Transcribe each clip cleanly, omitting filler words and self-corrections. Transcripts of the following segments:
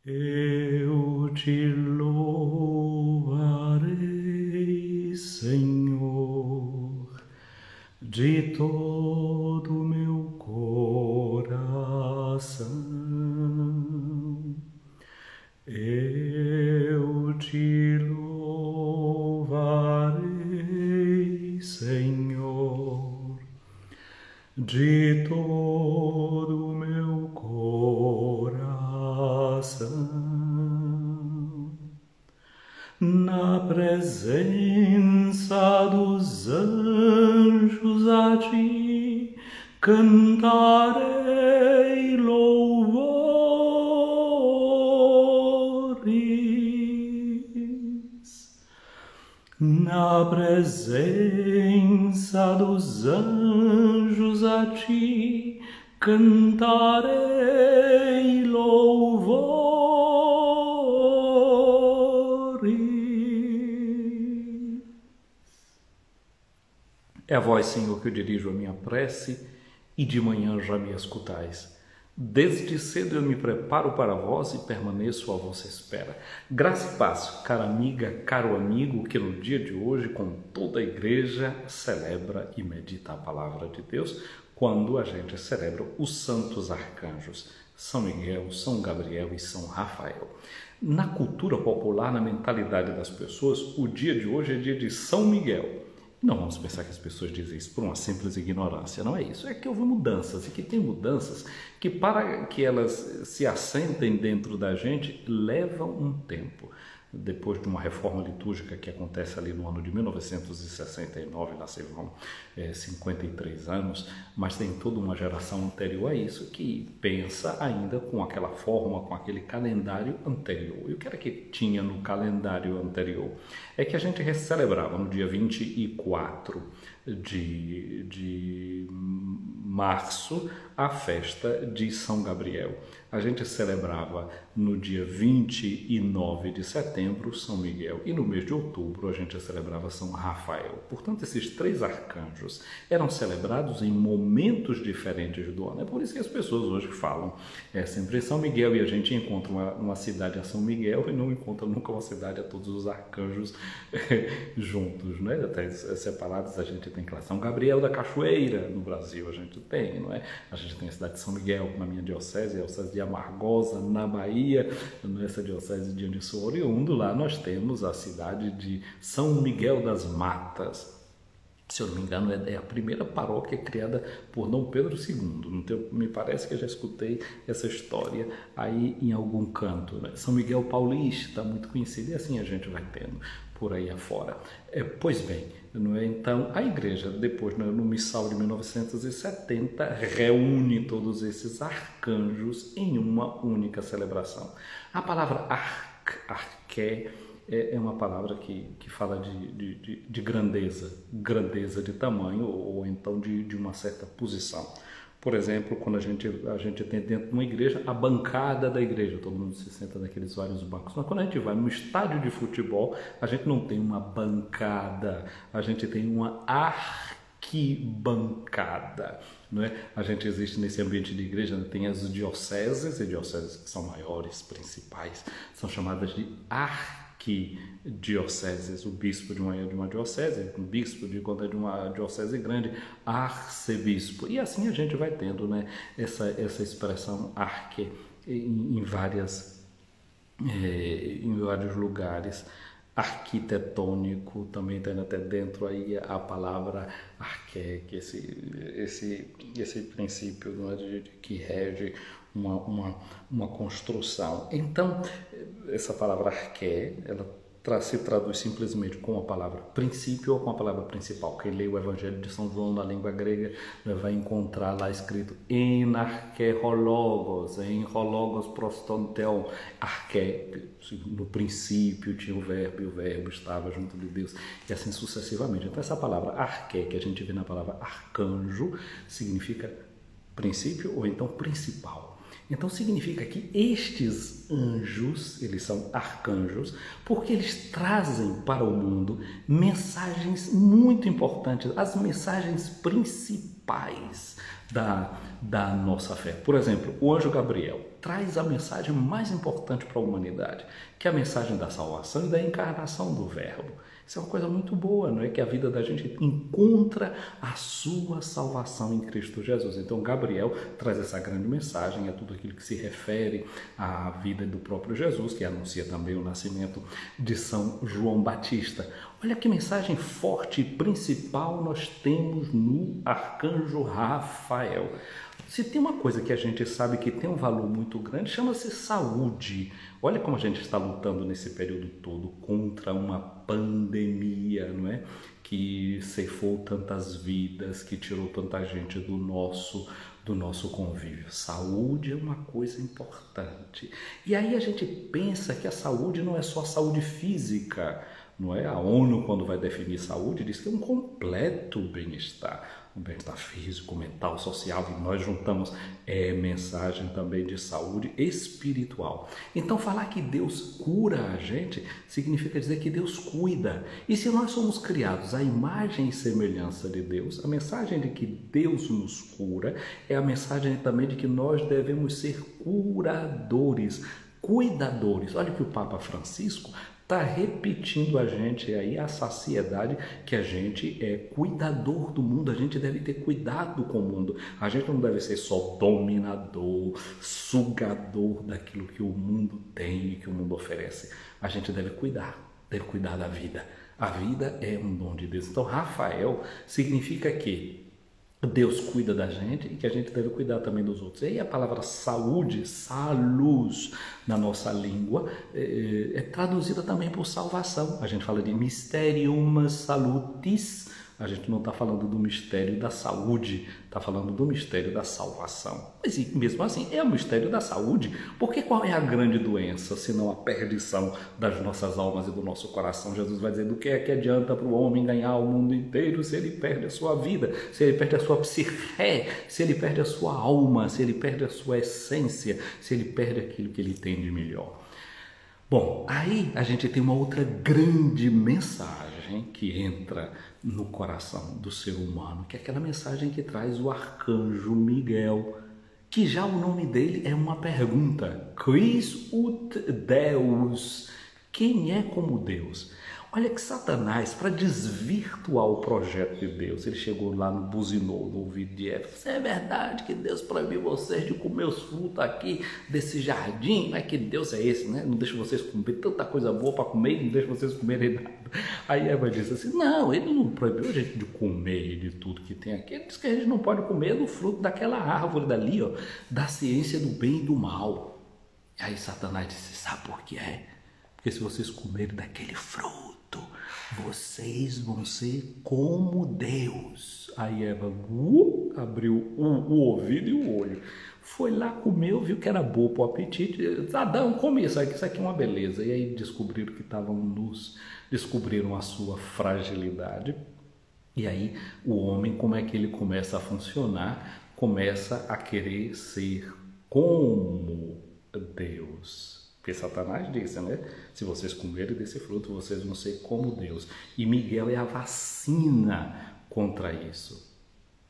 Eu te louvarei, Senhor, de todo o meu coração. Eu te louvarei, Senhor, de todo o meu coração. Na presença dos anjos a ti cantarei louvores. Na presença dos anjos a ti cantarei louvores. É a vós, Senhor, que eu dirijo a minha prece, e de manhã já me escutais. Desde cedo eu me preparo para vós e permaneço à vossa espera. Graça e paz, cara amiga, caro amigo, que no dia de hoje, com toda a igreja, celebra e medita a palavra de Deus, quando a gente celebra os santos arcanjos, São Miguel, São Gabriel e São Rafael. Na cultura popular, na mentalidade das pessoas, o dia de hoje é dia de São Miguel. Não vamos pensar que as pessoas dizem isso por uma simples ignorância, não é isso. É que houve mudanças, e que tem mudanças que, para que elas se assentem dentro da gente, levam um tempo. Depois de uma reforma litúrgica que acontece ali no ano de 1969, lá se vão 53 anos, mas tem toda uma geração anterior a isso que pensa ainda com aquela forma, com aquele calendário anterior. E o que era que tinha no calendário anterior? É que a gente celebrava no dia 24 de março a festa de São Gabriel. A gente celebrava no dia 29 de setembro São Miguel e no mês de outubro a gente celebrava São Rafael. Portanto, esses três arcanjos eram celebrados em momentos diferentes do ano. É por isso que as pessoas hoje falam sempre São Miguel, e a gente encontra uma cidade a São Miguel e não encontra nunca uma cidade a todos os arcanjos juntos, né? Até separados. A gente tem São Gabriel da Cachoeira no Brasil, a gente tem, não é? A gente tem a cidade de São Miguel na minha diocese, a diocese de Amargosa, na Bahia, nessa diocese de onde sou oriundo. Lá nós temos a cidade de São Miguel das Matas. Se eu não me engano, é a primeira paróquia criada por Dom Pedro II. Me parece que eu já escutei essa história aí em algum canto, né? São Miguel Paulista, muito conhecido, e assim a gente vai tendo por aí afora. Pois bem, não é? Então a igreja, depois no missal de 1970, reúne todos esses arcanjos em uma única celebração. A palavra arqué é uma palavra que fala de grandeza de tamanho, ou então de uma certa posição. Por exemplo, quando a gente tem dentro de uma igreja a bancada da igreja, todo mundo se senta naqueles vários bancos. Mas quando a gente vai no estádio de futebol, a gente não tem uma bancada, a gente tem uma arquibancada. Não é? A gente existe nesse ambiente de igreja, né? Tem as dioceses, e dioceses que são maiores, principais, são chamadas de arquidioceses. O bispo de uma diocese, o bispo de quando é de uma diocese grande, arcebispo. E assim a gente vai tendo, né, essa expressão arque em vários lugares. Arquitetônico também tem até dentro aí a palavra arqué, que esse princípio, não é, que rege uma construção. Então, essa palavra arqué, ela se traduz simplesmente com a palavra princípio ou com a palavra principal. Quem lê o Evangelho de São João na língua grega vai encontrar lá escrito en arché hologos, en hologos prostonteon. Arché, no princípio tinha o verbo, e o verbo estava junto de Deus, e assim sucessivamente. Então essa palavra arché, que a gente vê na palavra arcanjo, significa princípio ou então principal. Então significa que estes anjos, eles são arcanjos, porque eles trazem para o mundo mensagens muito importantes, as mensagens principais da nossa fé. Por exemplo, o anjo Gabriel. traz a mensagem mais importante para a humanidade, que é a mensagem da salvação e da encarnação do Verbo. Isso é uma coisa muito boa, não é? Que a vida da gente encontra a sua salvação em Cristo Jesus. Então, Gabriel traz essa grande mensagem, é tudo aquilo que se refere à vida do próprio Jesus, que anuncia também o nascimento de São João Batista. Olha que mensagem forte e principal nós temos no arcanjo Rafael. Se tem uma coisa que a gente sabe que tem um valor muito grande, chama-se saúde. Olha como a gente está lutando nesse período todo contra uma pandemia, não é? Que ceifou tantas vidas, que tirou tanta gente do nosso convívio. Saúde é uma coisa importante. E aí a gente pensa que a saúde não é só saúde física, não é? A ONU, quando vai definir saúde, diz que é um completo bem-estar. O bem-estar físico, mental, social, e nós juntamos mensagem também de saúde espiritual. Então, falar que Deus cura a gente significa dizer que Deus cuida. E se nós somos criados à imagem e semelhança de Deus, a mensagem de que Deus nos cura é a mensagem também de que nós devemos ser curadores, cuidadores. Olha que o Papa Francisco está repetindo a gente aí a saciedade que a gente é cuidador do mundo, a gente deve ter cuidado com o mundo, a gente não deve ser só dominador, sugador daquilo que o mundo tem e que o mundo oferece, a gente deve cuidar da vida. A vida é um dom de Deus. Então, Rafael significa que Deus cuida da gente e que a gente deve cuidar também dos outros. E aí a palavra saúde, salus, na nossa língua, é traduzida também por salvação. A gente fala de mysterium salutis. A gente não está falando do mistério da saúde, está falando do mistério da salvação. Mas mesmo assim, é o mistério da saúde, porque qual é a grande doença, senão a perdição das nossas almas e do nosso coração? Jesus vai dizer, do que é que adianta para o homem ganhar o mundo inteiro se ele perde a sua vida, se ele perde a sua psique, se ele perde a sua alma, se ele perde a sua essência, se ele perde aquilo que ele tem de melhor. Bom, aí a gente tem uma outra grande mensagem que entra no coração do ser humano, que é aquela mensagem que traz o arcanjo Miguel, que já o nome dele é uma pergunta. Quis ut Deus? Quem é como Deus? Olha que Satanás, para desvirtuar o projeto de Deus, ele chegou lá, buzinou no ouvido de Eva. É verdade que Deus proibiu vocês de comer os frutos aqui desse jardim? Não é que Deus é esse, né? Não deixa vocês comer tanta coisa boa para comer e não deixa vocês comerem nada. Aí Eva disse assim, não, ele não proibiu a gente de comer de tudo que tem aqui. Ele disse que a gente não pode comer do fruto daquela árvore dali, ó, da ciência do bem e do mal. Aí Satanás disse, sabe por que é? Porque se vocês comerem daquele fruto, vocês vão ser como Deus. Aí Eva abriu o ouvido e o olho. Foi lá, comeu, viu que era bom para o apetite. Adão, come isso aqui é uma beleza. E aí descobriram que estavam nus, descobriram a sua fragilidade. E aí o homem, como é que ele começa a funcionar? Começa a querer ser como Deus. Porque Satanás disse, né? Se vocês comerem desse fruto, vocês vão ser como Deus. E Miguel é a vacina contra isso.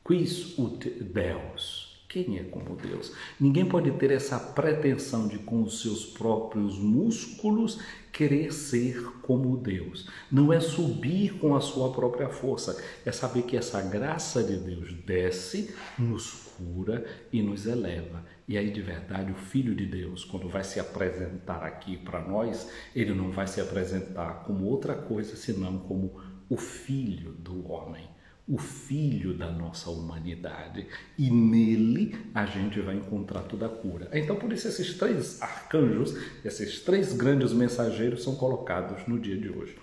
Quis ut Deus? Quem é como Deus? Ninguém pode ter essa pretensão de, com os seus próprios músculos, querer ser como Deus. Não é subir com a sua própria força. É saber que essa graça de Deus desce, nos cura e nos eleva. E aí, de verdade, o Filho de Deus, quando vai se apresentar aqui para nós, ele não vai se apresentar como outra coisa, senão como o Filho do homem, o Filho da nossa humanidade. E nele a gente vai encontrar toda a cura. Então, por isso, esses três arcanjos, esses três grandes mensageiros são colocados no dia de hoje.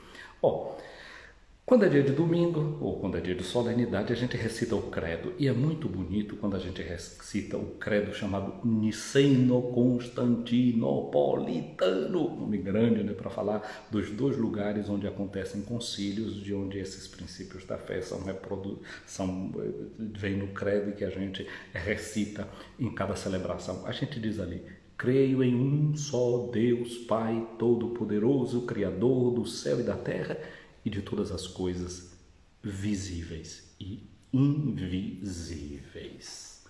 Quando é dia de domingo ou quando é dia de solenidade, a gente recita o credo. E é muito bonito quando a gente recita o credo chamado Niceno-Constantinopolitano. Nome grande, né, para falar dos dois lugares onde acontecem concílios, de onde esses princípios da fé vem no credo que a gente recita em cada celebração. A gente diz ali, creio em um só Deus, Pai Todo-Poderoso, Criador do céu e da terra, e de todas as coisas visíveis e invisíveis.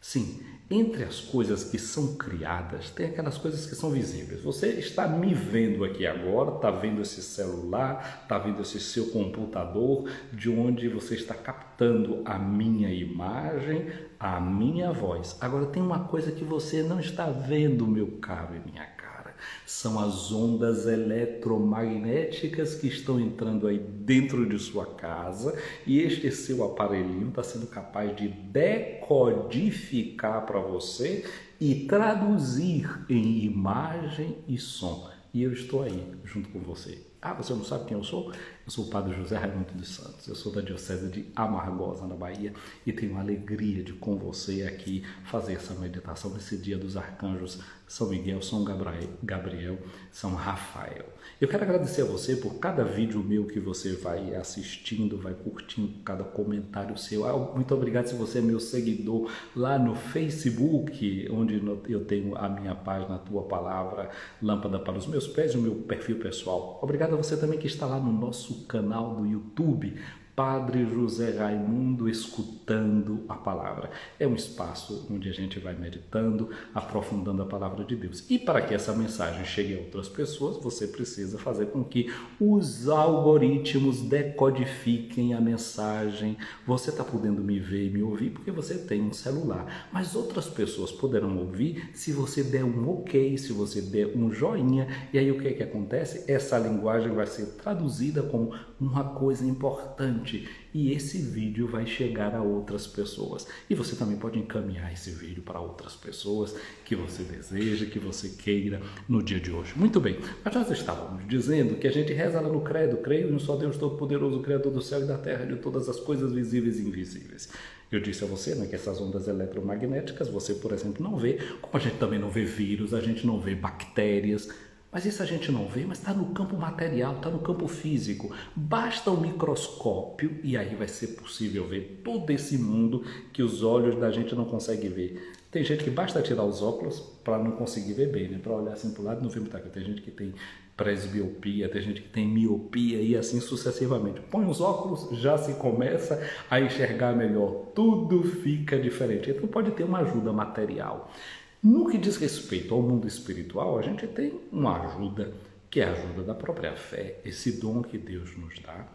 Sim, entre as coisas que são criadas, tem aquelas coisas que são visíveis. Você está me vendo aqui agora, está vendo esse celular, está vendo esse seu computador, de onde você está captando a minha imagem, a minha voz. Agora tem uma coisa que você não está vendo, meu caro e minha cara. São as ondas eletromagnéticas que estão entrando aí dentro de sua casa e este seu aparelhinho está sendo capaz de decodificar para você e traduzir em imagem e som. E eu estou aí junto com você. Ah, você não sabe quem eu sou? Eu sou o Padre José Raimundo dos Santos. Eu sou da Diocese de Amargosa, na Bahia, e tenho a alegria de com você aqui fazer essa meditação nesse dia dos arcanjos São Miguel, São Gabriel, São Rafael. Eu quero agradecer a você por cada vídeo meu que você vai assistindo, vai curtindo, cada comentário seu. Muito obrigado se você é meu seguidor lá no Facebook, onde eu tenho a minha página, a Tua Palavra, Lâmpada para os Meus Pés, o meu perfil pessoal. Obrigado a você também que está lá no nosso canal do YouTube, Padre José Raimundo Escutando a Palavra. É um espaço onde a gente vai meditando, aprofundando a Palavra de Deus. E para que essa mensagem chegue a outras pessoas, você precisa fazer com que os algoritmos decodifiquem a mensagem. Você está podendo me ver e me ouvir porque você tem um celular, mas outras pessoas poderão ouvir se você der um ok, se você der um joinha. E aí o que é que acontece? Essa linguagem vai ser traduzida como uma coisa importante e esse vídeo vai chegar a outras pessoas. E você também pode encaminhar esse vídeo para outras pessoas que você deseja, que você queira no dia de hoje. Muito bem, mas nós estávamos dizendo que a gente reza lá no credo, creio em um só Deus Todo-Poderoso, Criador do céu e da terra, de todas as coisas visíveis e invisíveis. Eu disse a você, né, que essas ondas eletromagnéticas você, por exemplo, não vê, como a gente também não vê vírus, a gente não vê bactérias. Mas isso a gente não vê, mas está no campo material, está no campo físico. Basta o microscópio e aí vai ser possível ver todo esse mundo que os olhos da gente não conseguem ver. Tem gente que basta tirar os óculos para não conseguir ver bem, né? Para olhar assim para o lado e não ver muita coisa. Tem gente que tem presbiopia, tem gente que tem miopia e assim sucessivamente. Põe os óculos, já se começa a enxergar melhor. Tudo fica diferente. Então pode ter uma ajuda material. No que diz respeito ao mundo espiritual, a gente tem uma ajuda, que é a ajuda da própria fé, esse dom que Deus nos dá,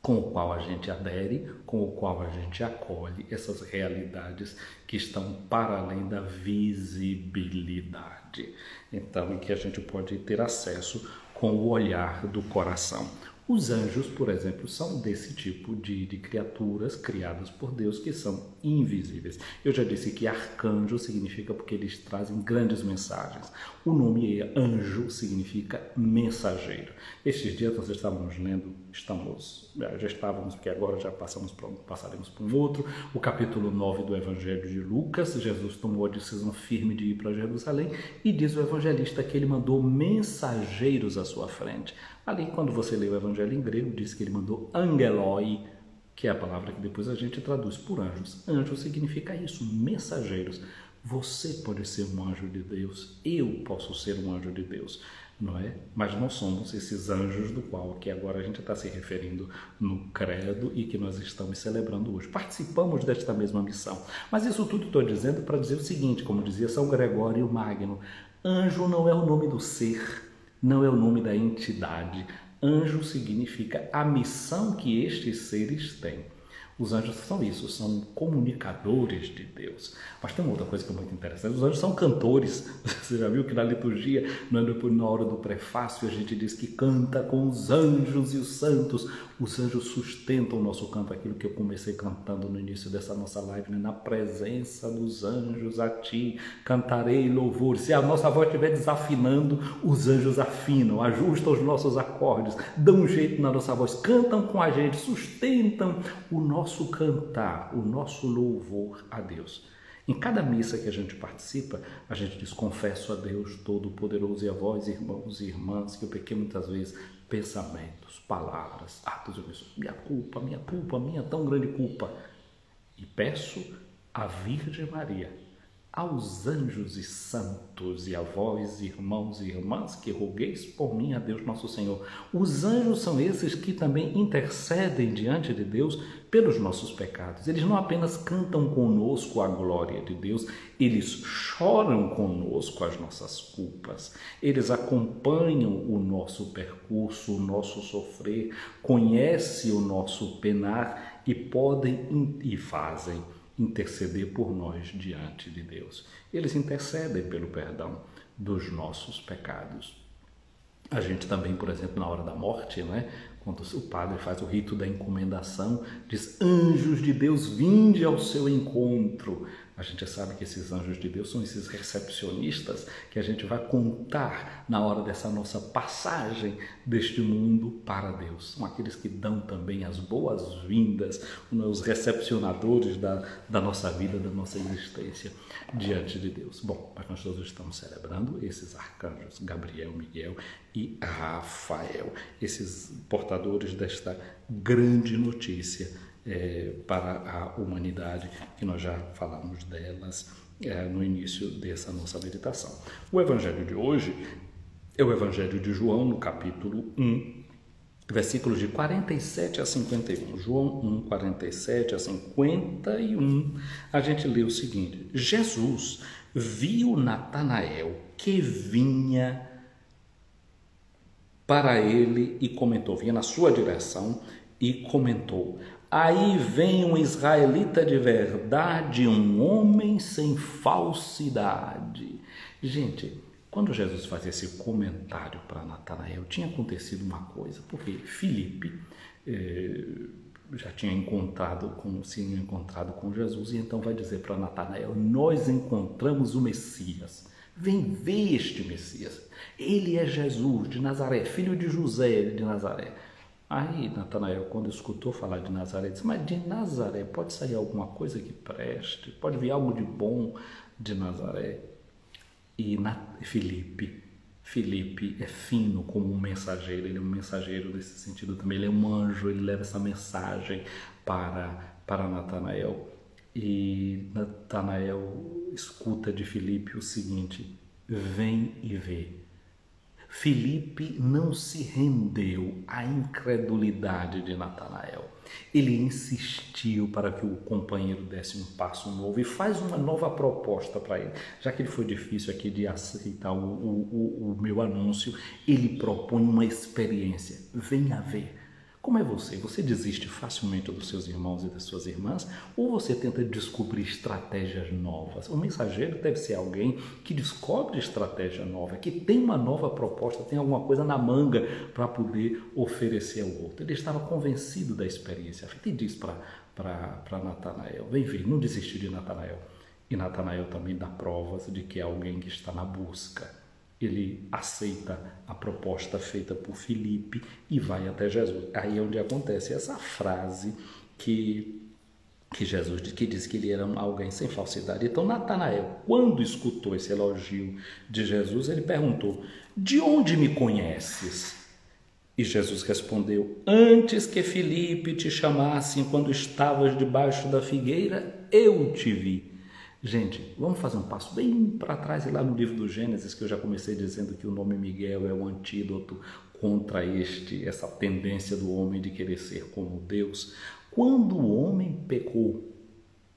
com o qual a gente adere, com o qual a gente acolhe essas realidades que estão para além da visibilidade. Então, em que a gente pode ter acesso com o olhar do coração. Os anjos, por exemplo, são desse tipo de criaturas criadas por Deus que são invisíveis. Eu já disse que arcanjo significa porque eles trazem grandes mensagens. O nome anjo significa mensageiro. Estes dias nós estávamos lendo, já estávamos, porque agora já passaremos para um outro, o capítulo 9 do Evangelho de Lucas. Jesus tomou a decisão firme de ir para Jerusalém e diz o evangelista que ele mandou mensageiros à sua frente. Ali, quando você lê o Evangelho em grego, diz que ele mandou angeloi, que é a palavra que depois a gente traduz por anjos. Anjo significa isso, mensageiros. Você pode ser um anjo de Deus, eu posso ser um anjo de Deus, não é? Mas não somos esses anjos do qual que agora a gente está se referindo no credo e que nós estamos celebrando hoje. Participamos desta mesma missão. Mas isso tudo estou dizendo para dizer o seguinte, como dizia São Gregório Magno, anjo não é o nome do ser, não é o nome da entidade. Anjo significa a missão que estes seres têm. Os anjos são isso, são comunicadores de Deus. Mas tem uma outra coisa que é muito interessante, os anjos são cantores. Você já viu que na liturgia, na hora do prefácio, a gente diz que canta com os anjos e os santos. Os anjos sustentam o nosso canto, aquilo que eu comecei cantando no início dessa nossa live, né? Na presença dos anjos a ti cantarei louvor. Se a nossa voz estiver desafinando, os anjos afinam, ajustam os nossos acordes, dão um jeito na nossa voz, cantam com a gente, sustentam o nosso cantar, o nosso louvor a Deus. Em cada missa que a gente participa, a gente diz: confesso a Deus Todo-Poderoso e a vós, irmãos e irmãs, que eu pequei muitas vezes, pensamentos, palavras, atos, minha culpa, minha tão grande culpa. E peço à Virgem Maria, aos anjos e santos, e a vós, irmãos e irmãs, que rogueis por mim a Deus nosso Senhor. Os anjos são esses que também intercedem diante de Deus pelos nossos pecados. Eles não apenas cantam conosco a glória de Deus, eles choram conosco as nossas culpas. Eles acompanham o nosso percurso, o nosso sofrer, conhecem o nosso penar e podem e fazem interceder por nós diante de Deus. Eles intercedem pelo perdão dos nossos pecados. A gente também, por exemplo, na hora da morte, né? Quando o padre faz o rito da encomendação, diz: anjos de Deus, vinde ao seu encontro. A gente sabe que esses anjos de Deus são esses recepcionistas que a gente vai contar na hora dessa nossa passagem deste mundo para Deus. São aqueles que dão também as boas-vindas, os recepcionadores da nossa vida, da nossa existência diante de Deus. Bom, mas nós todos estamos celebrando esses arcanjos, Gabriel, Miguel e Rafael, esses portadores desta grande notícia para a humanidade, que nós já falamos delas no início dessa nossa meditação. O evangelho de hoje é o evangelho de João, no capítulo 1, versículos de 47 a 51. João 1, 47 a 51, a gente lê o seguinte: Jesus viu Natanael que vinha para ele e comentou, vinha na sua direção e comentou: aí vem um israelita de verdade, um homem sem falsidade. Gente, quando Jesus faz esse comentário para Natanael, tinha acontecido uma coisa, porque Filipe já tinha encontrado com Jesus, e então vai dizer para Natanael: nós encontramos o Messias. Vem ver este Messias. Ele é Jesus de Nazaré, filho de José de Nazaré. Aí Natanael, quando escutou falar de Nazaré, disse: mas de Nazaré pode sair alguma coisa que preste? Pode vir algo de bom de Nazaré? E Filipe é fino como um mensageiro, ele é um mensageiro nesse sentido também, ele é um anjo, ele leva essa mensagem para Natanael. E Natanael escuta de Filipe o seguinte: vem e vê. Filipe não se rendeu à incredulidade de Natanael. Ele insistiu para que o companheiro desse um passo novo e faz uma nova proposta para ele. Já que ele foi difícil aqui de aceitar o meu anúncio, ele propõe uma experiência. Venha ver. Como é você? Você desiste facilmente dos seus irmãos e das suas irmãs, ou você tenta descobrir estratégias novas? O mensageiro deve ser alguém que descobre estratégia nova, que tem uma nova proposta, tem alguma coisa na manga para poder oferecer ao outro. Ele estava convencido da experiência e diz para Natanael: vem ver, não desistir de Natanael. E Natanael também dá provas de que é alguém que está na busca. Ele aceita a proposta feita por Filipe e vai até Jesus. Aí é onde acontece essa frase que Jesus que diz que ele era alguém sem falsidade. Então Natanael, quando escutou esse elogio de Jesus, ele perguntou: de onde me conheces? E Jesus respondeu: antes que Filipe te chamasse, quando estavas debaixo da figueira, eu te vi. Gente, vamos fazer um passo bem para trás e lá no livro do Gênesis, que eu já comecei dizendo que o nome Miguel é o antídoto contra essa tendência do homem de querer ser como Deus. Quando o homem pecou,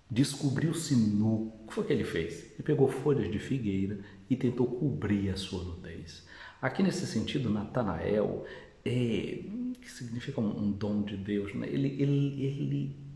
descobriu-se nu, o que foi que ele fez? Ele pegou folhas de figueira e tentou cobrir a sua nudez. Aqui nesse sentido, Natanael, que significa um dom de Deus, né? Ele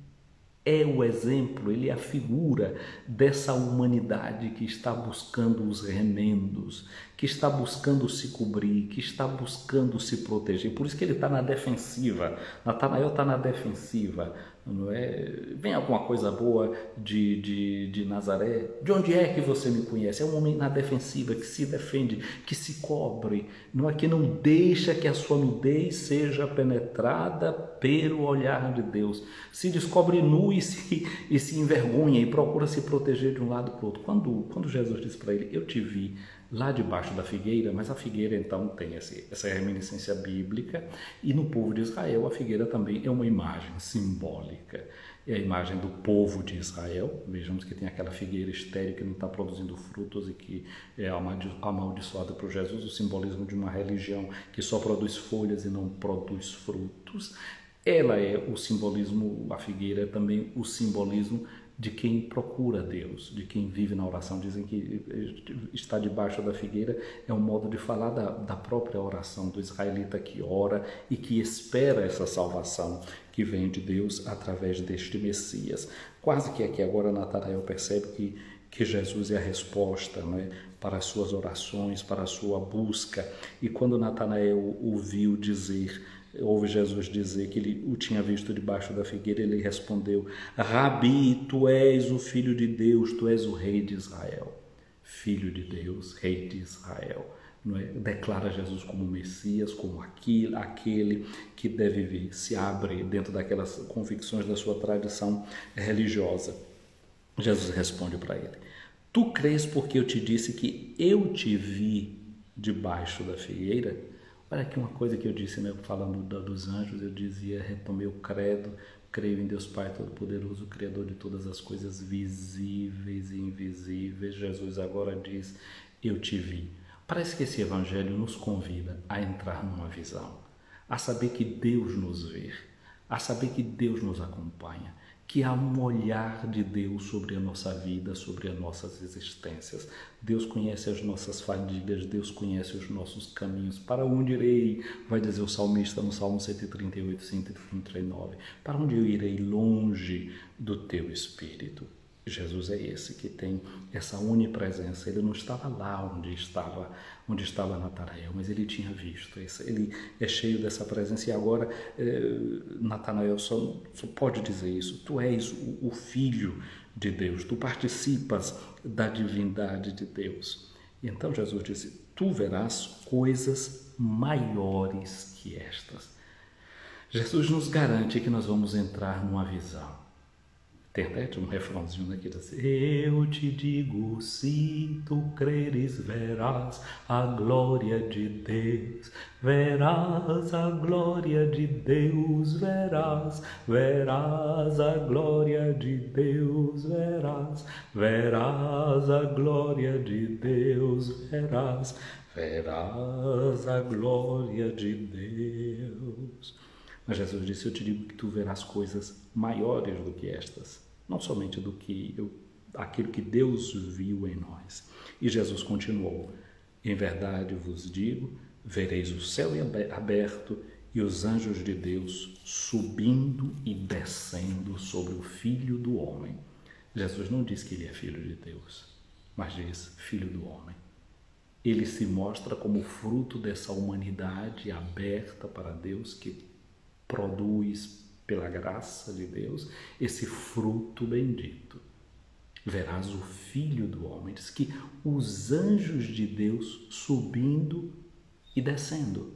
é o exemplo, ele é a figura dessa humanidade que está buscando os remendos, que está buscando se cobrir, que está buscando se proteger. Por isso que ele está na defensiva. Natanael está na defensiva, não é? Vem alguma coisa boa de Nazaré? De onde é que você me conhece? É um homem na defensiva, que se defende, que se cobre, não é? Que não deixa que a sua nudez seja penetrada pelo olhar de Deus. Se descobre nu e se envergonha e procura se proteger de um lado para o outro. Quando Jesus disse para ele: eu te vi, lá debaixo da figueira, mas a figueira então tem essa reminiscência bíblica, e no povo de Israel a figueira também é uma imagem simbólica. É a imagem do povo de Israel. Vejamos que tem aquela figueira estéril que não está produzindo frutos e que é amaldiçoada por Jesus, o simbolismo de uma religião que só produz folhas e não produz frutos. Ela é o simbolismo, a figueira é também o simbolismo de quem procura Deus, de quem vive na oração. Dizem que estar debaixo da figueira é um modo de falar da própria oração, do israelita que ora e que espera essa salvação que vem de Deus através deste Messias. Quase que aqui agora Natanael percebe que Jesus é a resposta, não é, para as suas orações, para a sua busca. E quando Natanael ouve Jesus dizer que ele o tinha visto debaixo da figueira, ele respondeu: Rabi, tu és o Filho de Deus, tu és o Rei de Israel. Filho de Deus, Rei de Israel. Não é? Declara Jesus como Messias, como aquele que deve vir, se abre dentro daquelas convicções da sua tradição religiosa. Jesus responde para ele: Tu crês porque eu te disse que eu te vi debaixo da figueira? Olha aqui uma coisa que eu disse, né, falando dos anjos, eu dizia, retomei o credo, creio em Deus Pai Todo-Poderoso, Criador de todas as coisas visíveis e invisíveis. Jesus agora diz, eu te vi. Parece que esse evangelho nos convida a entrar numa visão, a saber que Deus nos vê, a saber que Deus nos acompanha, que há um olhar de Deus sobre a nossa vida, sobre as nossas existências. Deus conhece as nossas fadigas, Deus conhece os nossos caminhos. Para onde irei? Vai dizer o salmista no Salmo 138, 139. Para onde eu irei longe do teu Espírito? Jesus é esse que tem essa onipresença. Ele não estava lá onde estava Natanael, mas ele tinha visto. Ele é cheio dessa presença e agora Natanael só pode dizer isso. Tu és o Filho de Deus, tu participas da divindade de Deus. E então Jesus disse, tu verás coisas maiores que estas. Jesus nos garante que nós vamos entrar numa visão. Tem até um refrãozinho aqui, assim, eu te digo, se tu creres, verás a glória de Deus, verás a glória de Deus, verás a glória de Deus, verás a glória de Deus, verás a glória de Deus. Mas Jesus disse, eu te digo que tu verás coisas maiores do que estas, não somente do que aquilo que Deus viu em nós. E Jesus continuou, em verdade vos digo, vereis o céu aberto e os anjos de Deus subindo e descendo sobre o Filho do Homem. Jesus não diz que ele é Filho de Deus, mas diz Filho do Homem. Ele se mostra como fruto dessa humanidade aberta para Deus, que produz pela graça de Deus esse fruto bendito. Verás o Filho do Homem. Diz que os anjos de Deus subindo e descendo.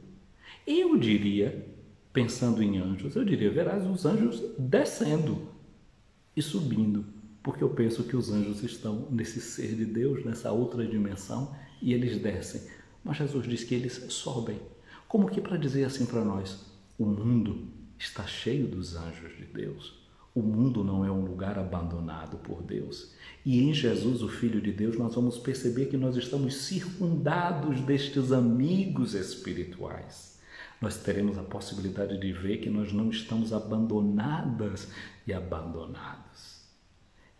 Eu diria, pensando em anjos, eu diria, verás os anjos descendo e subindo, porque eu penso que os anjos estão nesse ser de Deus, nessa outra dimensão, e eles descem. Mas Jesus diz que eles sobem. Como que para dizer assim para nós, o mundo está cheio dos anjos de Deus. O mundo não é um lugar abandonado por Deus. E em Jesus, o Filho de Deus, nós vamos perceber que nós estamos circundados destes amigos espirituais. Nós teremos a possibilidade de ver que nós não estamos abandonadas e abandonados.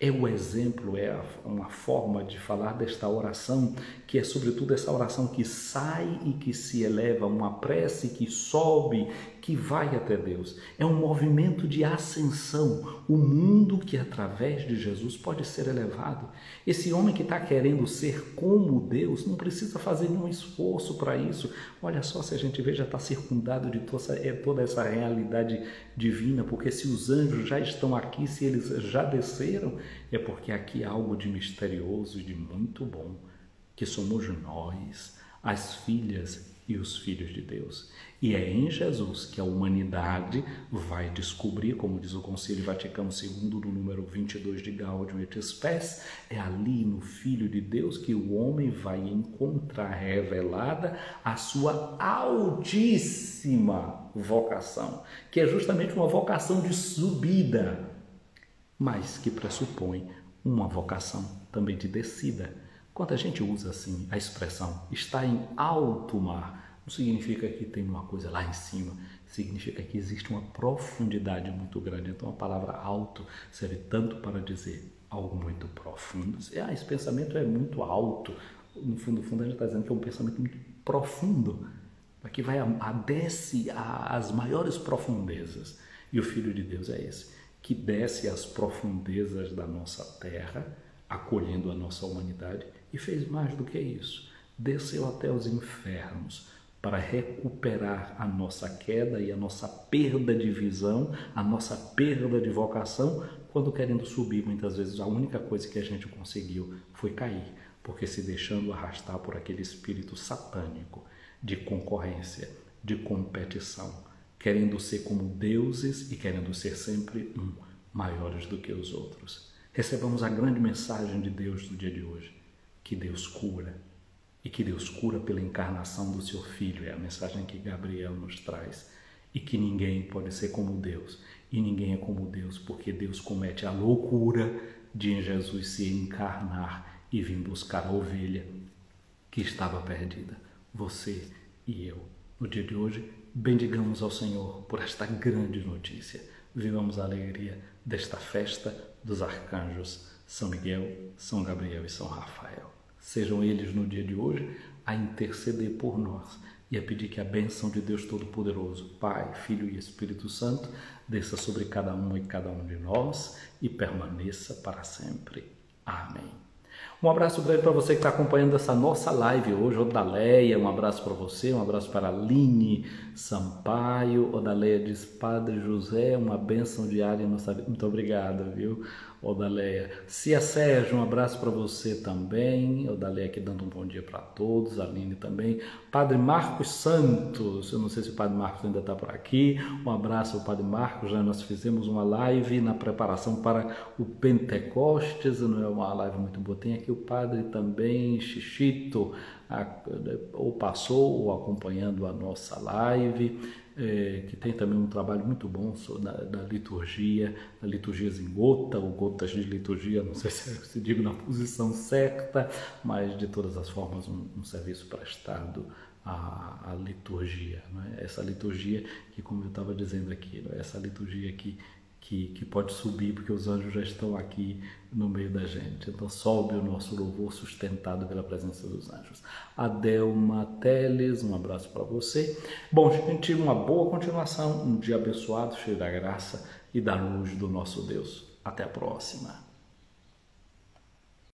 É o exemplo, é uma forma de falar desta oração, que é sobretudo essa oração que sai e que se eleva, uma prece que sobe, que vai até Deus. É um movimento de ascensão, o mundo que através de Jesus pode ser elevado. Esse homem que está querendo ser como Deus não precisa fazer nenhum esforço para isso. Olha só, se a gente vê, já está circundado de toda essa realidade divina, porque se os anjos já estão aqui, se eles já desceram, é porque aqui há algo de misterioso e de muito bom, que somos nós, as filhas e os filhos de Deus. E é em Jesus que a humanidade vai descobrir, como diz o Concílio Vaticano II, no número 22 de Gaudium et Spes, é ali no Filho de Deus que o homem vai encontrar revelada a sua altíssima vocação, que é justamente uma vocação de subida, mas que pressupõe uma vocação também de descida. Quando a gente usa assim a expressão está em alto mar, não significa que tem uma coisa lá em cima, significa que existe uma profundidade muito grande. Então a palavra alto serve tanto para dizer algo muito profundo. Esse pensamento é muito alto. No fundo, a gente está dizendo que é um pensamento muito profundo, que vai desce às maiores profundezas. E o Filho de Deus é esse, que desce às profundezas da nossa terra, acolhendo a nossa humanidade, e fez mais do que isso. Desceu até os infernos para recuperar a nossa queda e a nossa perda de visão, a nossa perda de vocação, quando querendo subir, muitas vezes a única coisa que a gente conseguiu foi cair, porque se deixando arrastar por aquele espírito satânico de concorrência, de competição, querendo ser como deuses e querendo ser sempre maiores do que os outros. Recebamos a grande mensagem de Deus do dia de hoje, que Deus cura, e que Deus cura pela encarnação do seu Filho, é a mensagem que Gabriel nos traz, e que ninguém pode ser como Deus, e ninguém é como Deus, porque Deus comete a loucura de em Jesus se encarnar e vir buscar a ovelha que estava perdida, você e eu. No dia de hoje, bendigamos ao Senhor por esta grande notícia, vivamos a alegria desta festa dos arcanjos São Miguel, São Gabriel e São Rafael. Sejam eles no dia de hoje a interceder por nós e a pedir que a bênção de Deus Todo-Poderoso, Pai, Filho e Espírito Santo, desça sobre cada um e cada um de nós e permaneça para sempre. Amém. Um abraço grande para você que está acompanhando essa nossa live hoje, Odaleia, um abraço para você, um abraço para a Aline Sampaio. Odaleia diz, Padre José, uma bênção diária em nossa vida. Muito obrigado, viu, Odaleia. Cia Sérgio, um abraço para você também. Odaleia aqui dando um bom dia para todos, a Aline também. Padre Marcos Santos, eu não sei se o Padre Marcos ainda está por aqui. Um abraço ao Padre Marcos, já nós fizemos uma live na preparação para o Pentecostes, não é uma live muito boa. Tem aqui o Padre também, Xixito, ou passou ou acompanhando a nossa live, que tem também um trabalho muito bom da liturgia, da liturgias em gota, ou gotas de liturgia, não sei se digo na posição certa, mas de todas as formas um serviço prestado à liturgia, não é? Essa liturgia que, como eu estava dizendo aqui, não é? Essa liturgia que pode subir, porque os anjos já estão aqui no meio da gente. Então sobe o nosso louvor sustentado pela presença dos anjos. Adelma Teles, um abraço para você. Bom, gente, uma boa continuação, um dia abençoado, cheio da graça e da luz do nosso Deus. Até a próxima.